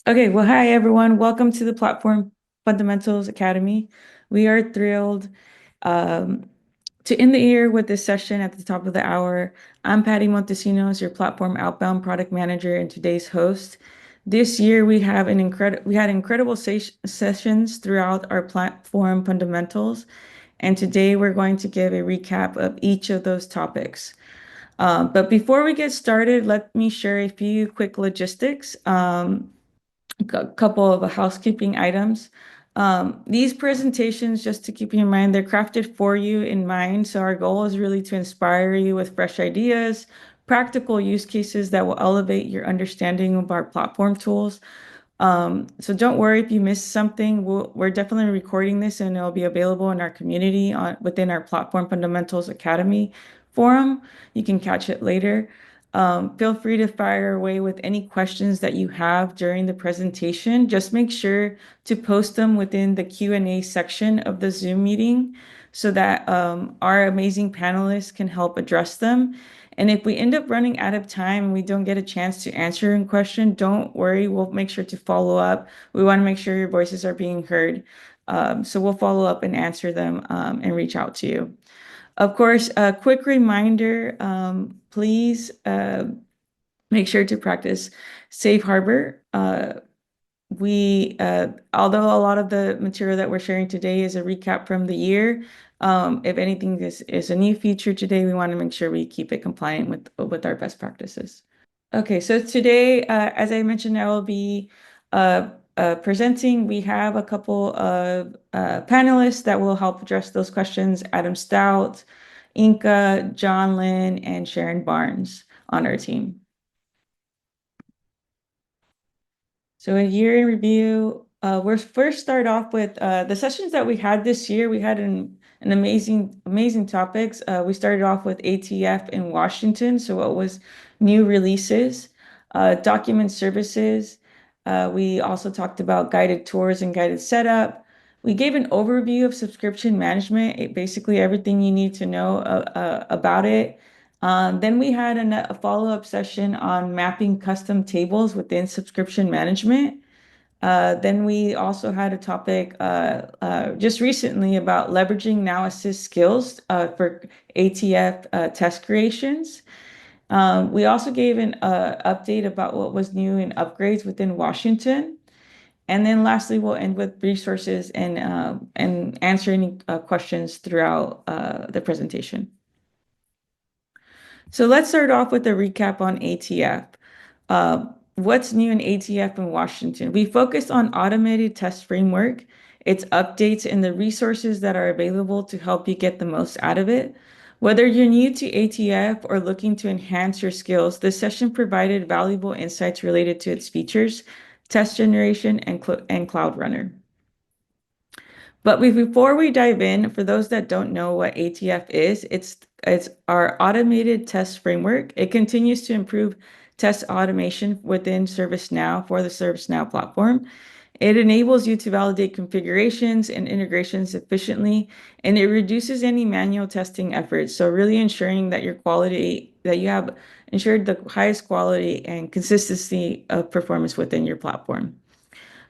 Okay, well, hi everyone. Welcome to the Platform Fundamentals Academy. We are thrilled um, to end the year with this session at the top of the hour. I'm Patty Montesinos, your Platform Outbound Product Manager and today's host. This year we had incredible sessions throughout our platform fundamentals, and today we're going to give a recap of each of those topics. But before we get started, let me share a few quick logistics. A couple of housekeeping items. These presentations, just to keep in mind, they're crafted for you in mind. So our goal is really to inspire you with fresh ideas, practical use cases that will elevate your understanding of our platform tools. So don't worry if you missed something. We're definitely recording this and it'll be available in our community within our Platform Fundamentals Academy forum. You can catch it later. Feel free to fire away with any questions that you have during the presentation. Just make sure to post them within the Q&A section of the Zoom meeting so that our amazing panelists can help address them. And if we end up running out of time and we don't get a chance to answer your question, don't worry, we'll make sure to follow up. We want to make sure your voices are being heard. So we'll follow up and answer them and reach out to you. Of course, a quick reminder, please make sure to practice safe harbor. Although a lot of the material that we're sharing today is a recap from the year, if anything is a new feature today, we want to make sure we keep it compliant with our best practices. Okay, so today, as I mentioned, I will be presenting. We have a couple of panelists that will help address those questions: Adam Stout, Inka, John Lynn, and Sharon Barnes on our team. So a year in review, we're first start off with the sessions that we had this year. We had an amazing topics. We started off with ATF in Washington. So what was new releases, document services. We also talked about guided tours and guided setup. We gave an overview of subscription management, basically everything you need to know about it. Then we had a follow-up session on mapping custom tables within subscription management. Then we also had a topic just recently about leveraging Now Assist skills for ATF test creations. We also gave an update about what was new in upgrades within Washington. And then lastly, we'll end with resources and answer any questions throughout the presentation. So let's start off with a recap on ATF. What's new in ATF in Washington? We focused on automated test framework, its updates, and the resources that are available to help you get the most out of it. Whether you're new to ATF or looking to enhance your skills, this session provided valuable insights related to its features, test generation, and Cloud Runner. But before we dive in, for those that don't know what ATF is, it's our automated test framework. It continues to improve test automation within ServiceNow for the ServiceNow platform. It enables you to validate configurations and integrations efficiently, and it reduces any manual testing efforts. So really ensuring that you have ensured the highest quality and consistency of performance within your platform.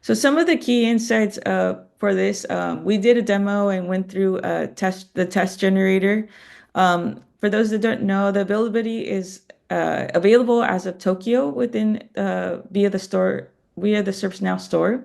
So some of the key insights for this, we did a demo and went through the test generator. For those that don't know, the availability is available as of Tokyo via the ServiceNow store.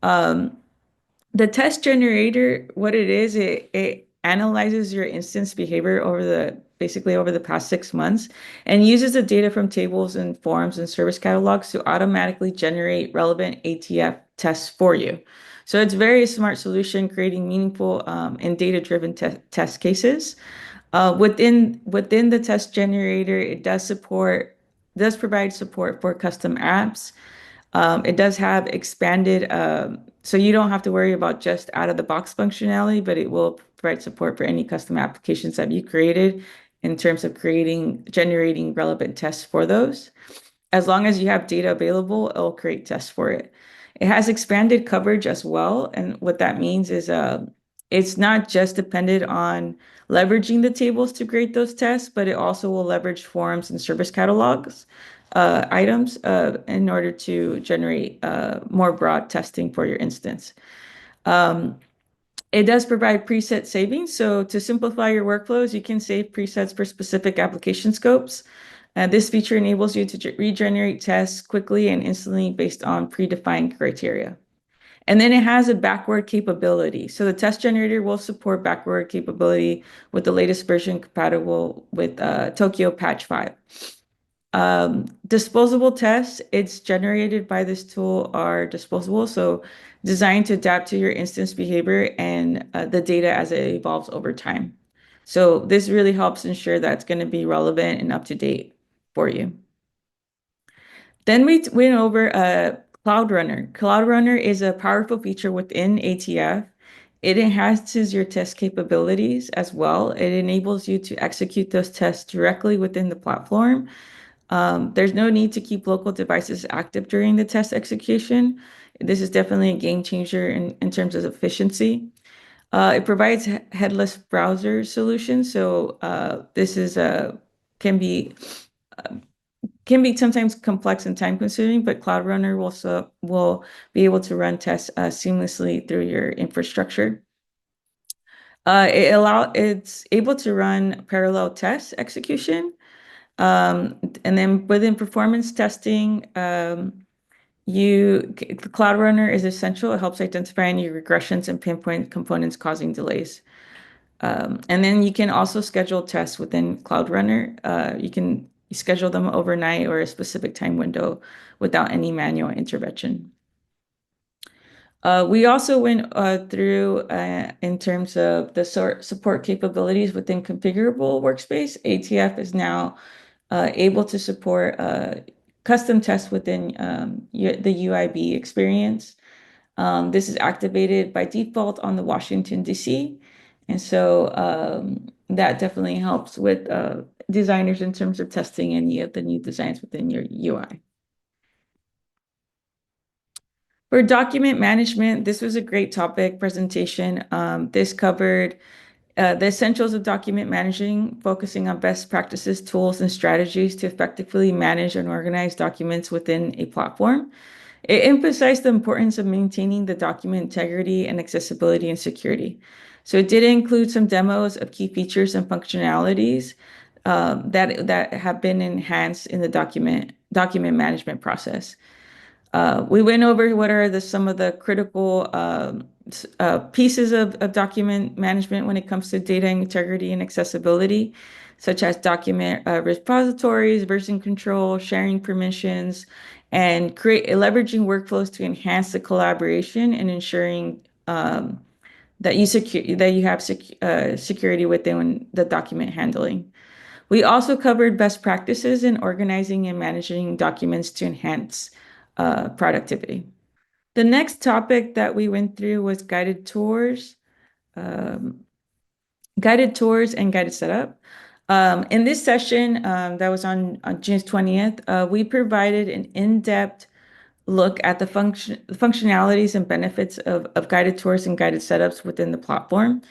The test generator, what it is, it analyzes your instance behavior basically over the past 6 months and uses the data from tables and forms and service catalogs to automatically generate relevant ATF tests for you. So it's a very smart solution, creating meaningful and data-driven test cases. Within the test generator, it does provide support for custom apps. It does have expanded, so you don't have to worry about just out-of-the-box functionality, but it will provide support for any custom applications that you created in terms of generating relevant tests for those. As long as you have data available, it'll create tests for it. It has expanded coverage as well, and what that means is it's not just dependent on leveraging the tables to create those tests, but it also will leverage forms and service catalogs. items in order to generate more broad testing for your instance. Um, it does provide preset savings. So to simplify your workflows, you can save presets for specific application scopes. This feature enables you to regenerate tests quickly and instantly based on predefined criteria. And then it has a backward capability. So the test generator will support backward capability with the latest version compatible with Tokyo Patch 5. Disposable tests, it's generated by this tool are disposable, so designed to adapt to your instance behavior and the data as it evolves over time. So this really helps ensure that it's going to be relevant and up to date for you. Then we went over Cloud Runner. Cloud Runner is a powerful feature within ATF. It enhances your test capabilities as well. It enables you to execute those tests directly within the platform. There's no need to keep local devices active during the test execution. This is definitely a game changer in terms of efficiency. It provides headless browser solutions. So this is can be can be sometimes complex and time consuming, but Cloud Runner will be able to run tests seamlessly through your infrastructure. It's able to run parallel test execution. And then within performance testing, the Cloud Runner is essential. It helps identify any regressions and pinpoint components causing delays. And then you can also schedule tests within Cloud Runner. You can schedule them overnight or a specific time window without any manual intervention. We also went through in terms of the support capabilities within configurable workspace. ATF is now able to support custom tests within the UIB experience. This is activated by default on the Washington, D.C. And so that definitely helps with designers in terms of testing any of the new designs within your UI. For document management, this was a great topic presentation. This covered the essentials of document managing, focusing on best practices, tools, and strategies to effectively manage and organize documents within a platform. It emphasized the importance of maintaining the document integrity and accessibility and security. So it did include some demos of key features and functionalities that have been enhanced in the document management process. We went over what are some of the critical pieces of document management when it comes to data integrity and accessibility, such as document repositories, version control, sharing permissions, and leveraging workflows to enhance the collaboration and ensuring that you have security within the document handling. We also covered best practices in organizing and managing documents to enhance productivity. The next topic that we went through was um, guided tours and guided setup. In this session that was on June 20th, we provided an in-depth look at the functionalities and benefits of guided tours and guided setups within the platform.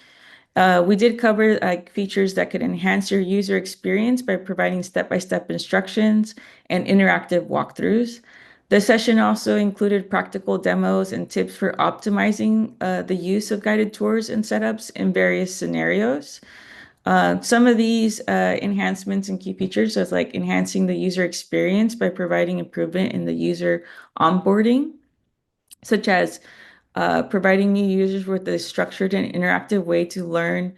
We did cover features that could enhance your user experience by providing step-by-step instructions and interactive walkthroughs. The session also included practical demos and tips for optimizing the use of guided tours and setups in various scenarios. Some of these enhancements and key features is like enhancing the user experience by providing improvement in the user onboarding, such as providing new users with a structured and interactive way to learn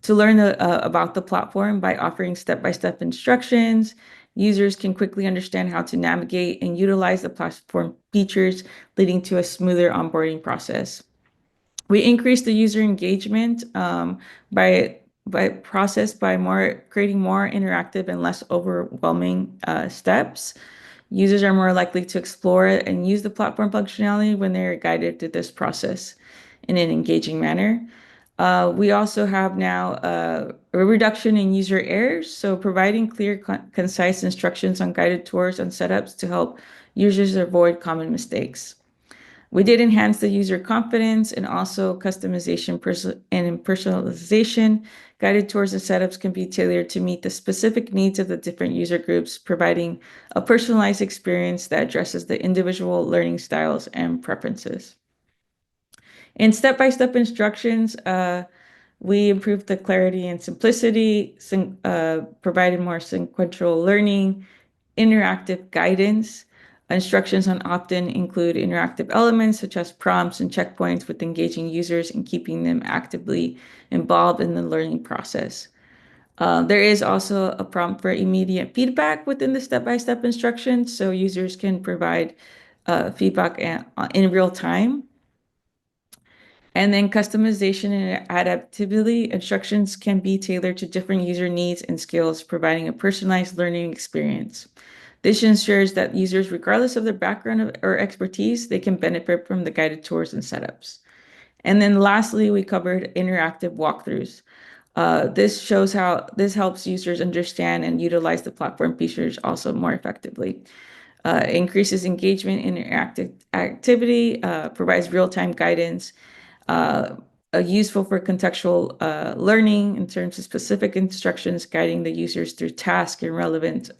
about the platform by offering step-by-step instructions. Users can quickly understand how to navigate and utilize the platform features, leading to a smoother onboarding process. We increased the user engagement by creating more interactive and less overwhelming steps. Users are more likely to explore and use the platform functionality when they're guided through this process in an engaging manner. We also have now a reduction in user errors, so providing clear, concise instructions on guided tours and setups to help users avoid common mistakes. We did enhance the user confidence and also customization and personalization. Guided tours and setups can be tailored to meet the specific needs of the different user groups, providing a personalized experience that addresses the individual learning styles and preferences. In step-by-step instructions, we improved the clarity and simplicity, provided more sequential learning, interactive guidance. Instructions on often include interactive elements such as prompts and checkpoints with engaging users and keeping them actively involved in the learning process. There is also a prompt for immediate feedback within the step-by-step instructions, so users can provide feedback in real time. And then customization and adaptability instructions can be tailored to different user needs and skills, providing a personalized learning experience. This ensures that users, regardless of their background or expertise, they can benefit from the guided tours and setups. And then lastly, we covered interactive walkthroughs. This helps users understand and utilize the platform features also more effectively. Increases engagement in interactive activity, provides real-time guidance, uh, useful for contextual learning in terms of specific instructions, guiding the users through tasks and relevant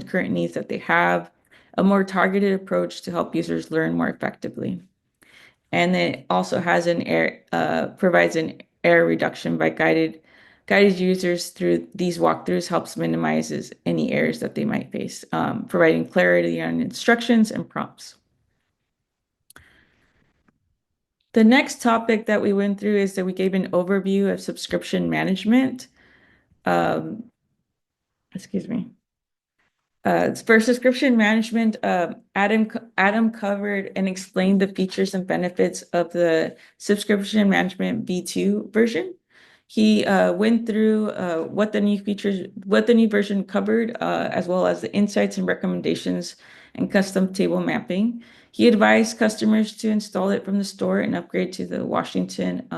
current needs that they have, a more targeted approach to help users learn more effectively. And it also has provides an error reduction by guided users through these walkthroughs helps minimizes any errors that they might face, providing clarity on instructions and prompts. The next topic that we went through is that we gave an overview of subscription management. Um, excuse me. For subscription management, Adam covered and explained the features and benefits of the subscription management V2 version. He went through what the new version covered, as well as the insights and recommendations and custom table mapping. He advised customers to install it from the store and upgrade to the Washington,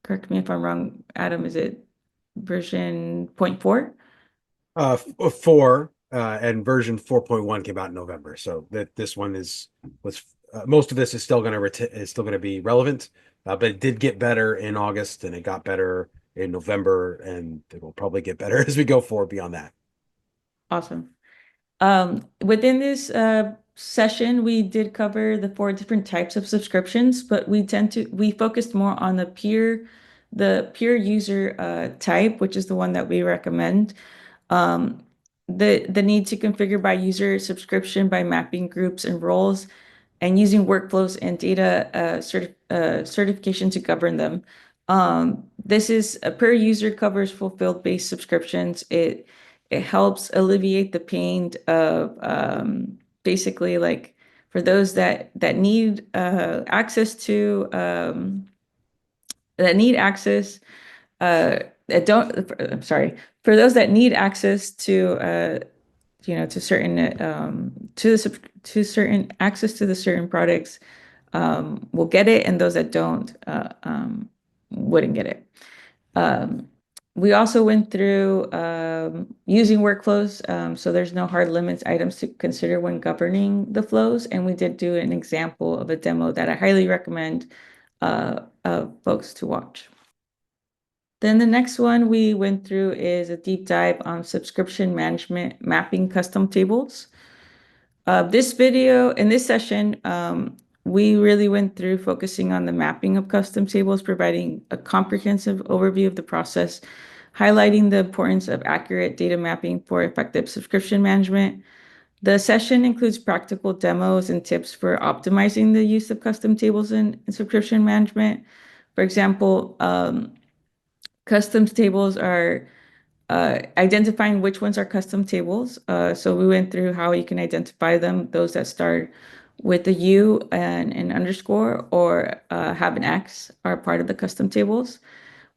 correct me if I'm wrong, Adam, is it version 0.4? 4 and version 4.1 came out in November. So that this one was most of this is still going to be relevant, but it did get better in August and it got better in November, and it will probably get better as we go forward beyond that. Awesome. Within this session, we did cover the 4 different types of subscriptions, but we focused more on the peer user type, which is the one that we recommend. Um, the need to configure by user subscription by mapping groups and roles and using workflows and data certification to govern them. This is a per user covers fulfilled based subscriptions. It helps alleviate the pain of basically like for those that need access to that need access that don't I'm sorry, for those that need access to to certain to certain access to the certain products will get it, and those that don't wouldn't get it. Um, we also went through using workflows, so there's no hard limits items to consider when governing the flows, and we did do an example of a demo that I highly recommend folks to watch. Then the next one we went through is a deep dive on subscription management mapping custom tables. In this session, we really went through focusing on the mapping of custom tables, providing a comprehensive overview of the process, highlighting the importance of accurate data mapping for effective subscription management. The session includes practical demos and tips for optimizing the use of custom tables in subscription management. For example, custom tables are identifying which ones are custom tables. So we went through how you can identify them, those that start with a U and an underscore or have an X are part of the custom tables.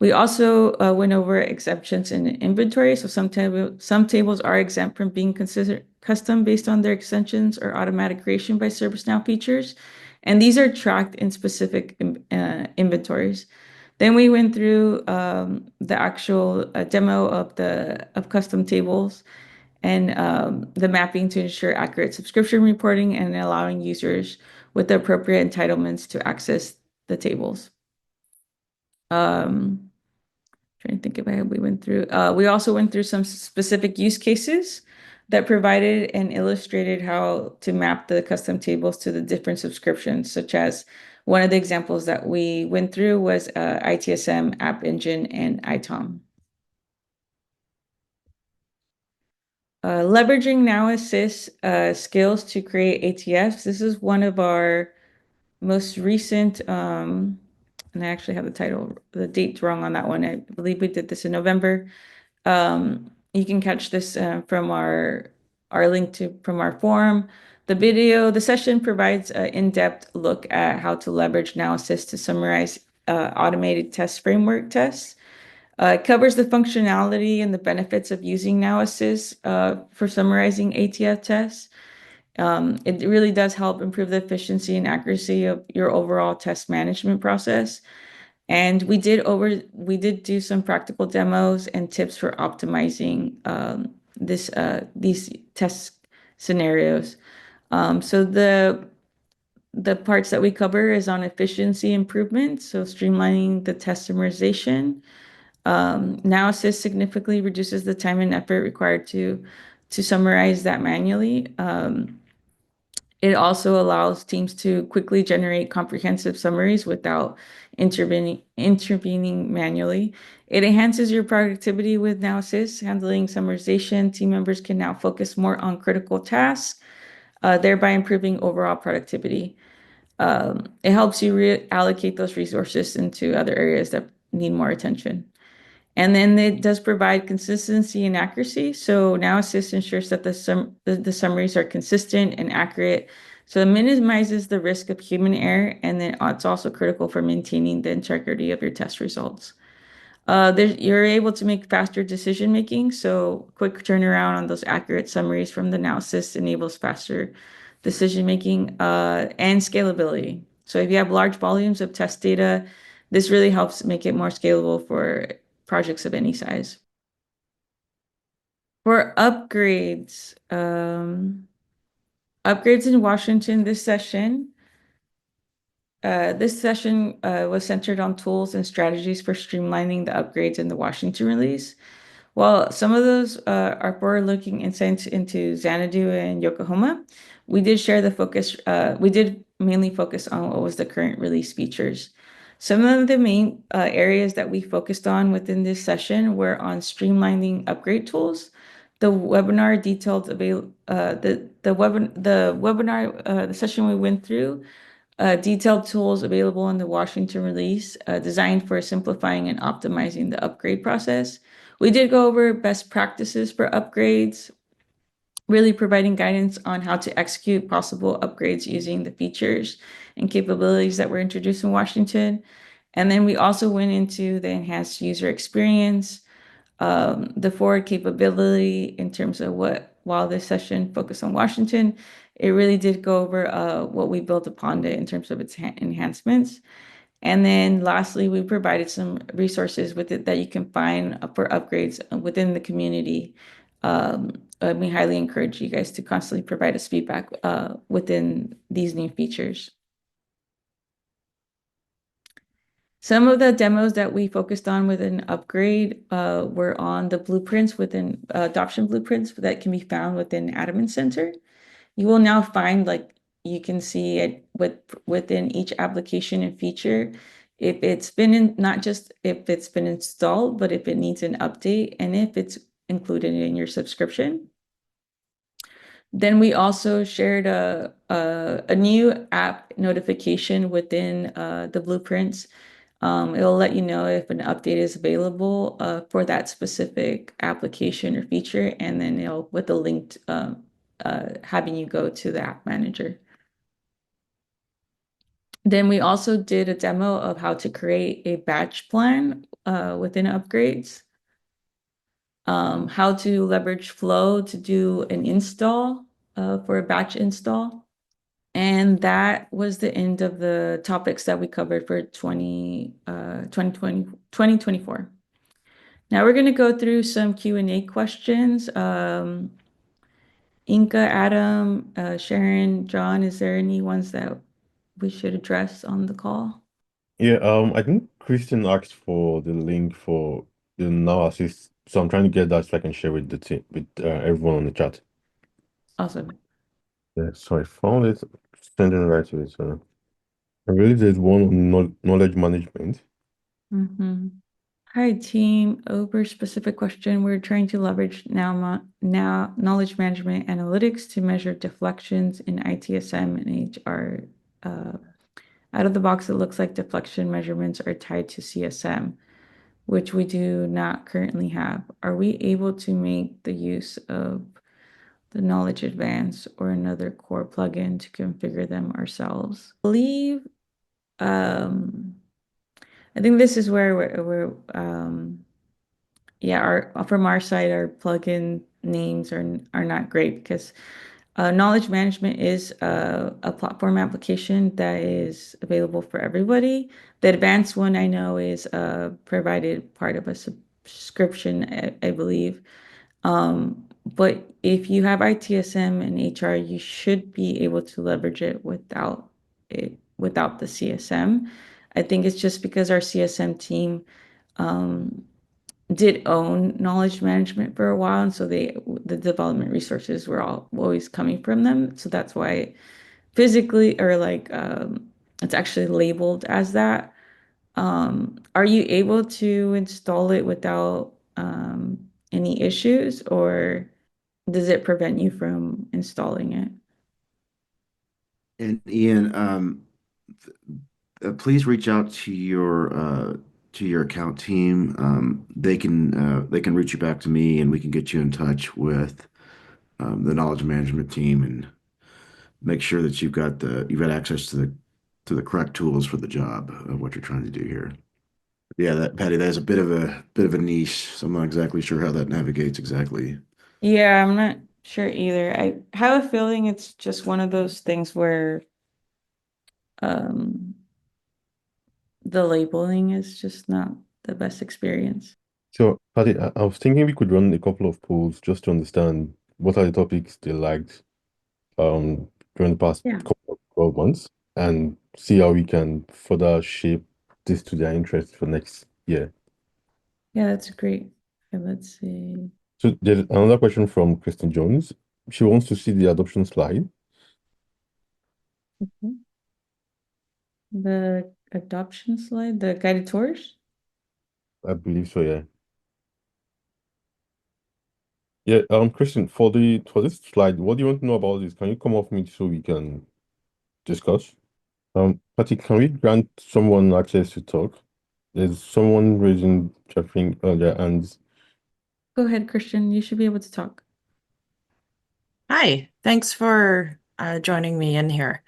We also went over exemptions in inventory. So some tables are exempt from being considered custom based on their extensions or automatic creation by ServiceNow features. And these are tracked in specific inventories. Then we went through the actual demo of custom tables, and the mapping to ensure accurate subscription reporting and allowing users with the appropriate entitlements to access the tables. Trying to think of how we went through. We also went through some specific use cases that provided and illustrated how to map the custom tables to the different subscriptions, such as one of the examples that we went through was ITSM, App Engine, and ITOM. Leveraging Now Assist skills to create ATFs. This is one of our most recent, and I actually have the date wrong on that one. I believe we did this in November. You can catch this from our link to from our forum. The session provides an in-depth look at how to leverage Now Assist to summarize automated test framework tests. It covers the functionality and the benefits of using Now Assist for summarizing ATF tests. It really does help improve the efficiency and accuracy of your overall test management process. And we did do some practical demos and tips for optimizing these test scenarios. So the parts that we cover is on efficiency improvement, so streamlining the test summarization. Now Assist significantly reduces the time and effort required to summarize that manually. It also allows teams to quickly generate comprehensive summaries without intervening manually. It enhances your productivity with Now Assist, handling summarization. Team members can now focus more on critical tasks, thereby improving overall productivity. It helps you reallocate those resources into other areas that need more attention. And then it does provide consistency and accuracy. So Now Assist ensures that the summaries are consistent and accurate. So it minimizes the risk of human error, and then it's also critical for maintaining the integrity of your test results. You're able to make faster decision making. So quick turnaround on those accurate summaries from the Now Assist enables faster decision making and scalability. So if you have large volumes of test data, this really helps make it more scalable for projects of any size. For upgrades in Washington this session was centered on tools and strategies for streamlining the upgrades in the Washington release. While some of those are forward-looking insights into Xanadu and Yokohama, we did mainly focus on what was the current release features. Some of the main areas that we focused on within this session were on streamlining upgrade tools. The webinar detailed the session we went through detailed tools available in the Washington release designed for simplifying and optimizing the upgrade process. We did go over best practices for upgrades, really providing guidance on how to execute possible upgrades using the features and capabilities that were introduced in Washington. And then we also went into the enhanced user experience, the forward capability in terms of while this session focused on Washington, it really did go over what we built upon it in terms of its enhancements. And then lastly, we provided some resources with it that you can find for upgrades within the community. We highly encourage you guys to constantly provide us feedback within these new features. Some of the demos that we focused on within upgrade were on the blueprints within adoption blueprints that can be found within Admin Center. You will now find you can see it within each application and feature if it's been not just if it's been installed, but if it needs an update and if it's included in your subscription. Then we also shared a new app notification within the blueprints. It'll let you know if an update is available for that specific application or feature, and then it'll with a link having you go to the app manager. Then we also did a demo of how to create a batch plan within upgrades, how to leverage Flow to do an install for a batch install. And that was the end of the topics that we covered for 2024. Now we're going to go through some Q&A questions. Inka, Adam, Sharon, John, is there any ones that we should address on the call? Yeah, I think Christian asked for the link for the Now Assist, so I'm trying to get that so I can share with the team, with everyone on the chat. Awesome. Yeah, so I found it, sending it right to it. So I believe there's one on knowledge management. Mm-hmm. Hi, team. Over specific question. We're trying to leverage now knowledge management analytics to measure deflections in ITSM and HR. Uh, Out of the box, it looks like deflection measurements are tied to CSM, which we do not currently have. Are we able to make the use of the Knowledge Advance or another core plugin to configure them ourselves? I believe, um, I think this is where yeah, our from our side, our plugin names are not great because knowledge management is a platform application that is available for everybody. The advanced one I know is provided part of a subscription, I believe. But if you have ITSM and HR, you should be able to leverage without the CSM. I think it's just because our CSM team um, did own knowledge management for a while, and so the development resources were all always coming from them. So that's why physically or it's actually labeled as that. Are you able to install it without any issues, or does it prevent you from installing it? And Ian, please reach out to your account team. They can reach you back to me, and we can get you in touch with the knowledge management team and make sure that you've got access to the correct tools for the job of what you're trying to do here. Yeah, that Patty, that is a bit of a niche, so I'm not exactly sure how that navigates exactly. Yeah, I'm not sure either. I have a feeling it's just one of those things where um the labeling is just not the best experience. So, Patty, I was thinking we could run a couple of polls just to understand what are the topics they liked during the past Yeah. couple of 12 months and see how we can further shape this to their interest for next year. Yeah, that's great. Okay, let's see. So there's another question from Kristen Jones. She wants to see the adoption slide. Mhm. The adoption slide, the guided tours. I believe so, yeah. Yeah, Kristen, for this slide, what do you want to know about this? Can you come off mute so we can discuss? Patty, can we grant someone access to talk? There's someone raising their hands. Go ahead, Christian. You should be able to talk. Hi, thanks for joining me in here.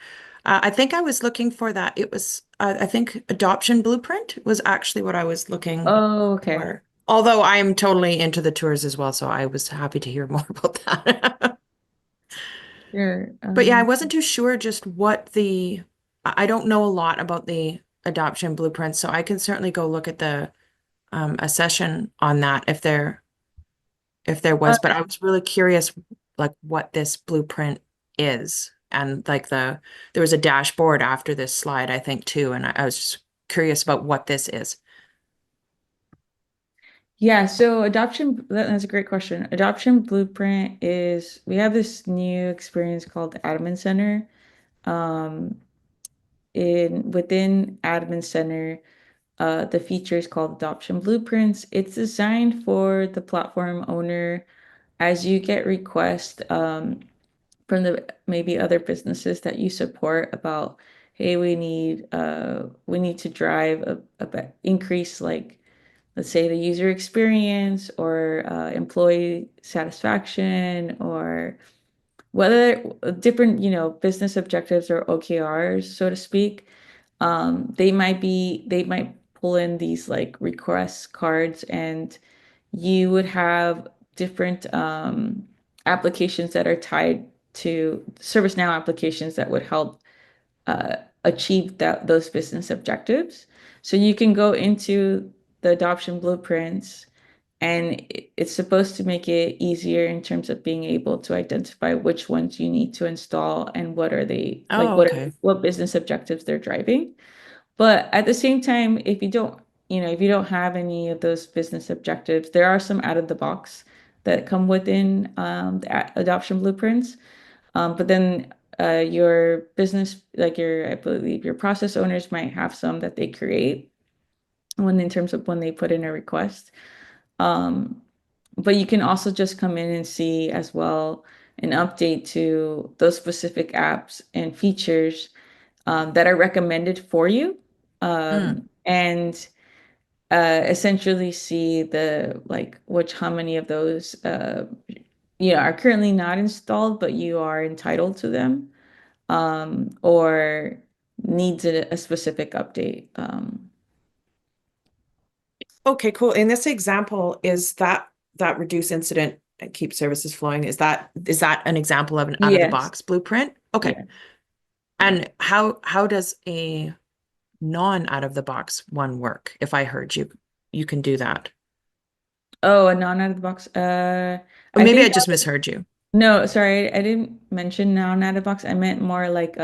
I think I was looking for that. It was, I think, adoption blueprint was actually what I was looking Oh, okay. for. Although I am totally into the tours as well, so I was happy to hear more about that. Sure. But yeah, I wasn't too sure just what I don't know a lot about the adoption blueprint, so I can certainly go look at the a session on that if there uh, was, but I was really curious like what this blueprint is. And like there was a dashboard after this slide, I think too, and I was just curious about what this is. yeah, so that's a great question. Adoption Blueprint is we have this new experience called Admin Center. Um, in within Admin Center, the feature is called Adoption Blueprints. It's designed for the platform owner as you get requests from the maybe other businesses that you support about, hey, we need to drive increase like let's say the user experience or employee satisfaction or whether different, business objectives or OKRs, so to speak. They might pull in these like request cards and you would have different applications that are tied to ServiceNow applications that would help uh, achieve those business objectives. So you can go into the adoption blueprints and it's supposed to make it easier in terms of being able to identify which ones you need to install and what are they like, Oh, okay. what business objectives they're driving. But at the same time, if you don't, if you don't have any of those business objectives, there are some out of the box that come within adoption blueprints. But then your business, like I believe your process owners might have some that they create in terms of when they put in a request. Um, but you can also just come in and see as well an update to those specific apps and features that are recommended for you. And essentially see the like how many of those are currently not installed, but you are entitled to them, or needs a specific update. Okay, cool. In this example, is that reduce incident and keep services flowing? Is that an example of an out of the Yes. box blueprint? Okay. Yeah. And how does a non out of the box one work? If I heard you, you can do that. Oh, a non out of the box. Or I maybe I think just misheard you. no, sorry, I didn't mention non out of the box. I meant more like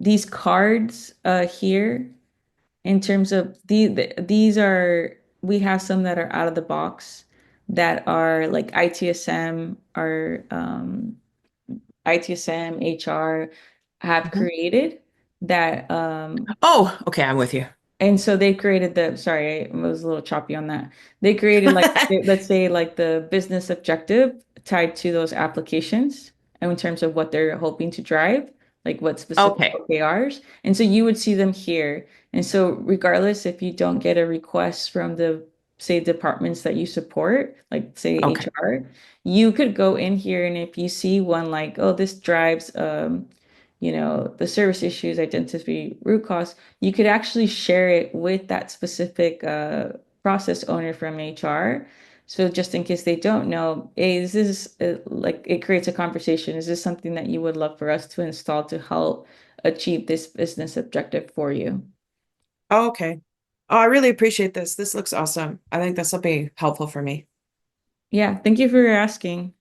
these cards here in terms of these are we have some that are out of the box that are like ITSM or ITSM HR have Mhm. created that Oh, okay, I'm with you. and so they created sorry, I was a little choppy on that. They created like, let's say like the business objective tied to those applications and in terms of what they're hoping to drive, like what specific Okay. OKRs. And so you would see them here. And so regardless if you don't get a request from the, say, departments that you support, like say Okay. HR, you could go in here and if you see one like, oh, this drives the service issues, identify root cause, you could actually share it with that specific process owner from HR. So just in case they don't know, hey, is this like it creates a conversation. Is this something that you would love for us to install to help achieve this business objective for you? Oh, okay. Oh, I really appreciate this. This looks awesome. I think this will be helpful for me. Yeah, thank you for asking.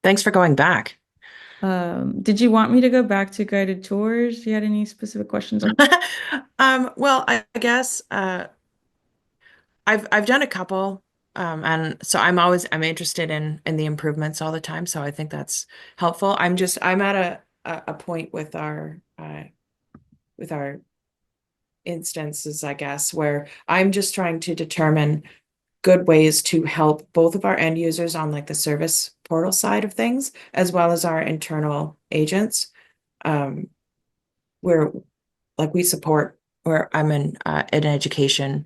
Thanks for going back. Did you want me to go back to guided tours? You had any specific questions on? Well, I guess I've done a couple, and so I'm interested in the improvements all the time. So I think that's helpful. I'm at a point with our instances, I guess, where I'm just trying to determine good ways to help both of our end users on like the service portal side of things, as well as our internal agents. Where like we support where I'm in an education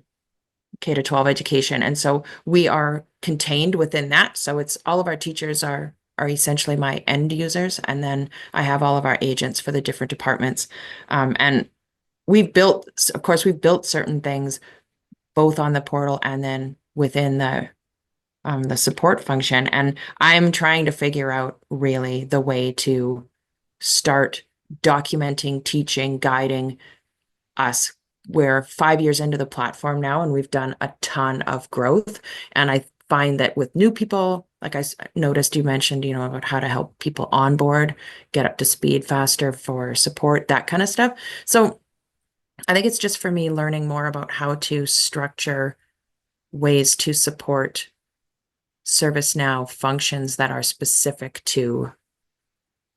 K-12 education. And so we are contained within that. So it's all of our teachers are essentially my end users. And then I have all of our agents for the different departments. And of course, we've built certain things both on the portal and then within the support function. And I'm trying to figure out really the way to start documenting, teaching, guiding us. We're 5 years into the platform now, and we've done a ton of growth. And I find that with new people, like I noticed you mentioned, about how to help people onboard, get up to speed faster for support, that kind of stuff. So I think it's just for me learning more about how to structure ways to support ServiceNow functions that are specific to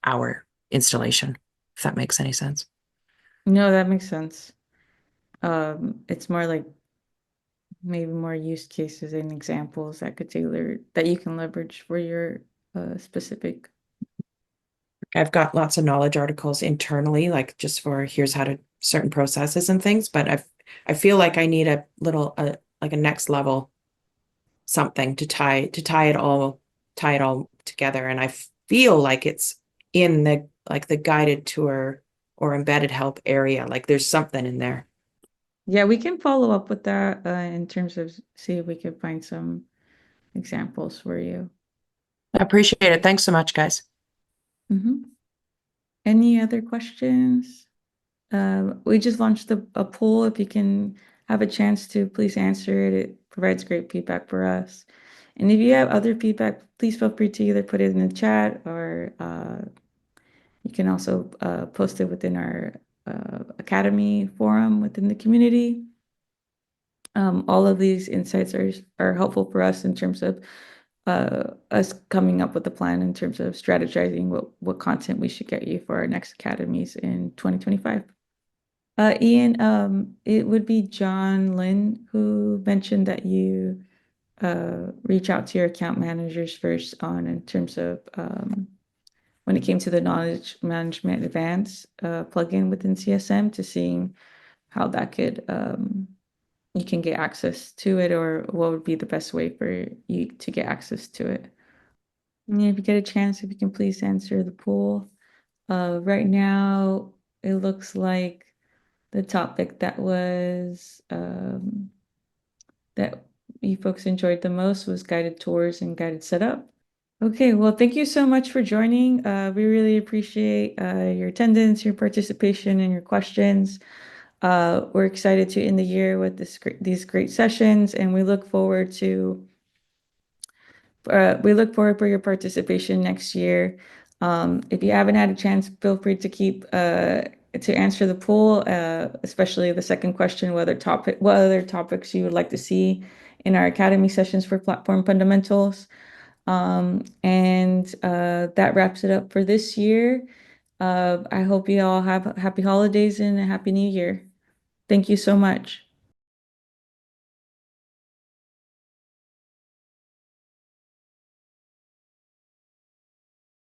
our installation, if that makes any sense. No, that makes sense. It's more like maybe more use cases and examples that could tailor that you can leverage for your specific. I've got lots of knowledge articles internally, like just for here's how to certain processes and things, but I feel like I need a little like a next level something to tie it all together. And I feel like it's in the guided tour or embedded help area. Like there's something in there. Yeah, we can follow up with that in terms of see if we can find some examples for you. I appreciate it. Thanks so much, guys. Mhm. Any other questions? We just launched a poll if you can have have a chance to, please answer it. It provides great feedback for us. And if you have other feedback, please feel free to either put it in the chat or you can also post it within our Academy forum within the community. All of these insights are helpful for us in terms of us coming up with a plan in terms of strategizing what content we should get you for our next academies in 2025. Ian, it would be John Lynn who mentioned that you reach out to your account managers first on in terms of when it came to the knowledge management advance plugin within CSM to seeing how that could you can get access to it or what would be the best way for you to get access to it. And if you get a chance, if you can please answer the poll. Right now, it looks like the topic that was that you folks enjoyed the most was guided tours and guided setup. Okay, well, thank you so much for joining. We really appreciate your attendance, your participation, and your questions. We're excited to end the year with these great sessions, and we look forward for your participation next year. If you haven't had a chance, feel free to keep to answer the poll, especially the second question, what other topics you would like to see in our academy sessions for platform fundamentals. And that wraps it up for this year. I hope you all have happy holidays and a happy new year. Thank you so much.